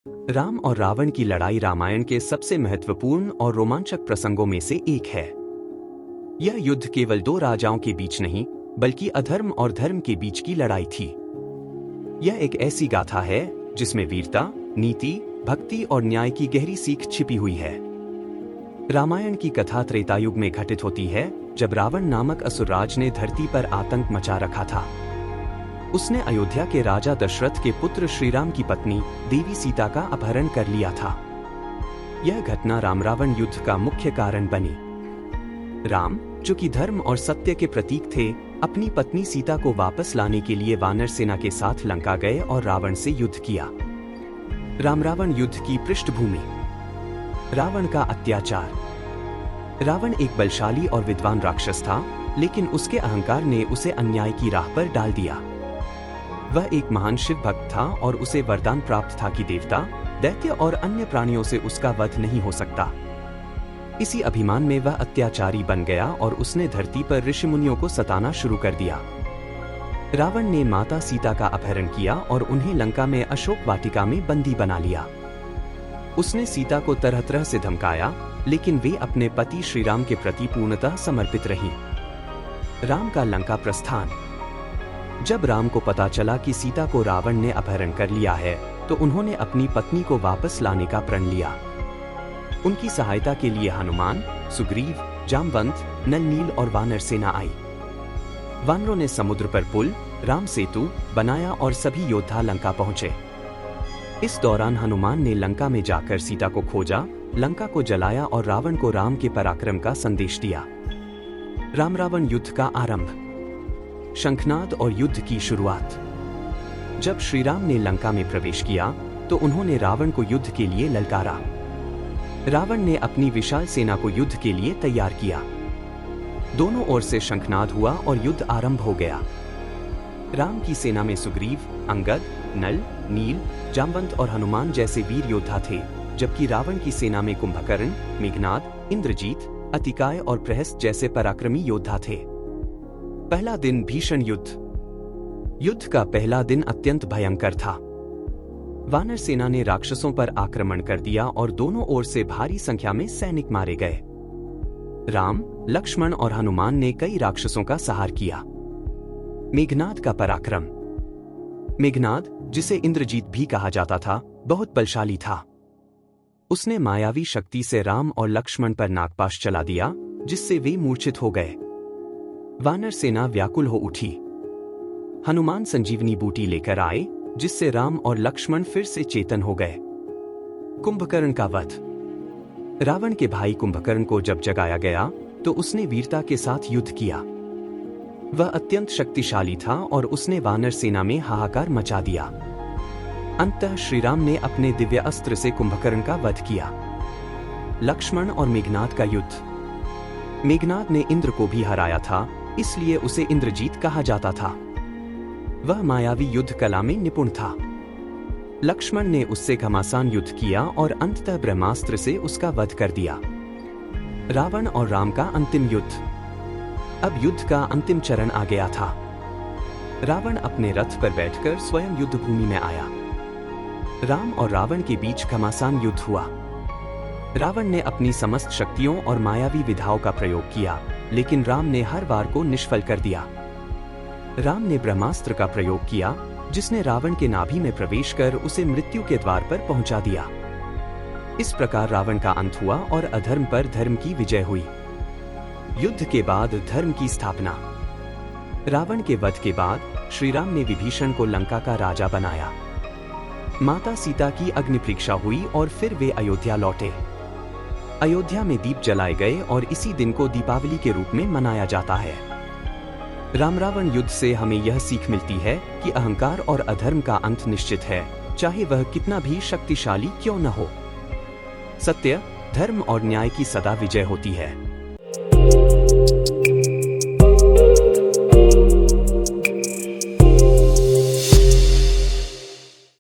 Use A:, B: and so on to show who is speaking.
A: राम और रावण की लड़ाई रामायण के सबसे महत्वपूर्ण और रोमांचक प्रसंगों में से एक है। यह युद्ध केवल दो राजाओं के बीच नहीं, बल्कि अधर्म और धर्म के बीच की लड़ाई थी। यह एक ऐसी गाथा है जिसमें वीरता, नीति, भक्ति और न्याय की गहरी सीख छिपी हुई है। रामायण की कथा त्रेतायुग में घटित होती है, जब रावण नामक असुरराज ने धरती पर आतंक मचा रखा था। उसने अयोध्या के राजा दशरथ के पुत्र श्रीराम की पत्नी देवी सीता का अपहरण कर लिया था। यह घटना राम रावण युद्ध का मुख्य कारण बनी। राम, जो कि धर्म और सत्य के प्रतीक थे, अपनी पत्नी सीता को वापस लाने के लिए वानर सेना के साथ लंका गए और रावण से युद्ध किया। राम रावण युद्ध की पृष्ठभूमि। रावण का अत्याचार। रावण एक बलशाली और विद्वान राक्षस था, लेकिन उसके अहंकार ने उसे अन्याय की राह पर डाल दिया। वह एक महान शिव भक्त था और उसे वरदान प्राप्त था कि देवता, दैत्य और अन्य प्राणियों से उसका वध नहीं हो सकता। इसी अभिमान में वह अत्याचारी बन गया और उसने धरती पर ऋषि मुनियों को सताना शुरू कर दिया। रावण ने माता सीता का अपहरण किया और उन्हें लंका में अशोक वाटिका में बंदी बना लिया। उसने सीता को तरह तरह से धमकाया, लेकिन वे अपने पति श्रीराम के प्रति पूर्णतः समर्पित रहीं। राम का लंका प्रस्थान। जब राम को पता चला कि सीता को रावण ने अपहरण कर लिया है, तो उन्होंने अपनी पत्नी को वापस लाने का प्रण लिया। उनकी सहायता के लिए हनुमान, सुग्रीव, जामवंत, नल, नील और वानर सेना आई। वानरों ने समुद्र पर पुल, राम सेतु बनाया और सभी योद्धा लंका पहुंचे। इस दौरान हनुमान ने लंका में जाकर सीता को खोजा, लंका को जलाया और रावण को राम के पराक्रम का संदेश दिया। राम रावण युद्ध का आरंभ। शंखनाद और युद्ध की शुरुआत। जब श्रीराम ने लंका में प्रवेश किया, तो उन्होंने रावण को युद्ध के लिए ललकारा। रावण ने अपनी विशाल सेना को युद्ध के लिए तैयार किया। दोनों ओर से शंखनाद हुआ और युद्ध आरंभ हो गया। राम की सेना में सुग्रीव, अंगद, नल, नील, जामवंत और हनुमान जैसे वीर योद्धा थे, जबकि रावण की सेना में कुंभकर्ण, मेघनाद, इंद्रजीत, अतिकाय और प्रहस्त जैसे पराक्रमी योद्धा थे। पहला दिन भीषण युद्ध। युद्ध का पहला दिन अत्यंत भयंकर था। वानर सेना ने राक्षसों पर आक्रमण कर दिया और दोनों ओर से भारी संख्या में सैनिक मारे गए। राम, लक्ष्मण और हनुमान ने कई राक्षसों का संहार किया। मेघनाद का पराक्रम। मेघनाद, जिसे इंद्रजीत भी कहा जाता था, बहुत बलशाली था। उसने मायावी शक्ति से राम और लक्ष्मण पर नागपाश चला दिया, जिससे वे मूर्छित हो गए। वानर सेना व्याकुल हो उठी। हनुमान संजीवनी बूटी लेकर आए, जिससे राम और लक्ष्मण फिर से चेतन हो गए। कुंभकर्ण का वध। रावण के भाई कुंभकर्ण को जब जगाया गया, तो उसने वीरता के साथ युद्ध किया। वह अत्यंत शक्तिशाली था और उसने वानर सेना में हाहाकार मचा दिया। अंततः श्रीराम ने अपने दिव्य अस्त्र से कुंभकर्ण का वध किया। लक्ष्मण और मेघनाद का युद्ध। मेघनाद ने इंद्र को भी हराया था, इसलिए उसे इंद्रजीत कहा जाता था। वह मायावी युद्ध कला में निपुण था। लक्ष्मण ने उससे घमासान युद्ध किया और अंततः ब्रह्मास्त्र से उसका वध कर दिया। रावण और राम का अंतिम युद्ध। अब युद्ध का अंतिम चरण आ गया था। रावण अपने रथ पर बैठकर स्वयं युद्ध भूमि में आया। राम और रावण के बीच घमासान युद्ध हुआ। रावण ने अपनी समस्त शक्तियों और मायावी विधाओं का प्रयोग किया, लेकिन राम ने हर वार को निष्फल कर दिया। राम ने ब्रह्मास्त्र का प्रयोग किया, जिसने रावण के नाभि में प्रवेश कर उसे मृत्यु के द्वार पर पहुंचा दिया। इस प्रकार रावण का अंत हुआ और अधर्म पर धर्म की विजय हुई। युद्ध के बाद धर्म की स्थापना। रावण के वध के बाद श्रीराम ने विभीषण को लंका का राजा बनाया। माता सीता की अग्नि परीक्षा हुई और फिर वे अयोध्या लौटे। अयोध्या में दीप जलाए गए और इसी दिन को दीपावली के रूप में मनाया जाता है। राम रावण युद्ध से हमें यह सीख मिलती है कि अहंकार और अधर्म का अंत निश्चित है, चाहे वह कितना भी शक्तिशाली क्यों न हो। सत्य, धर्म और न्याय की सदा विजय होती है।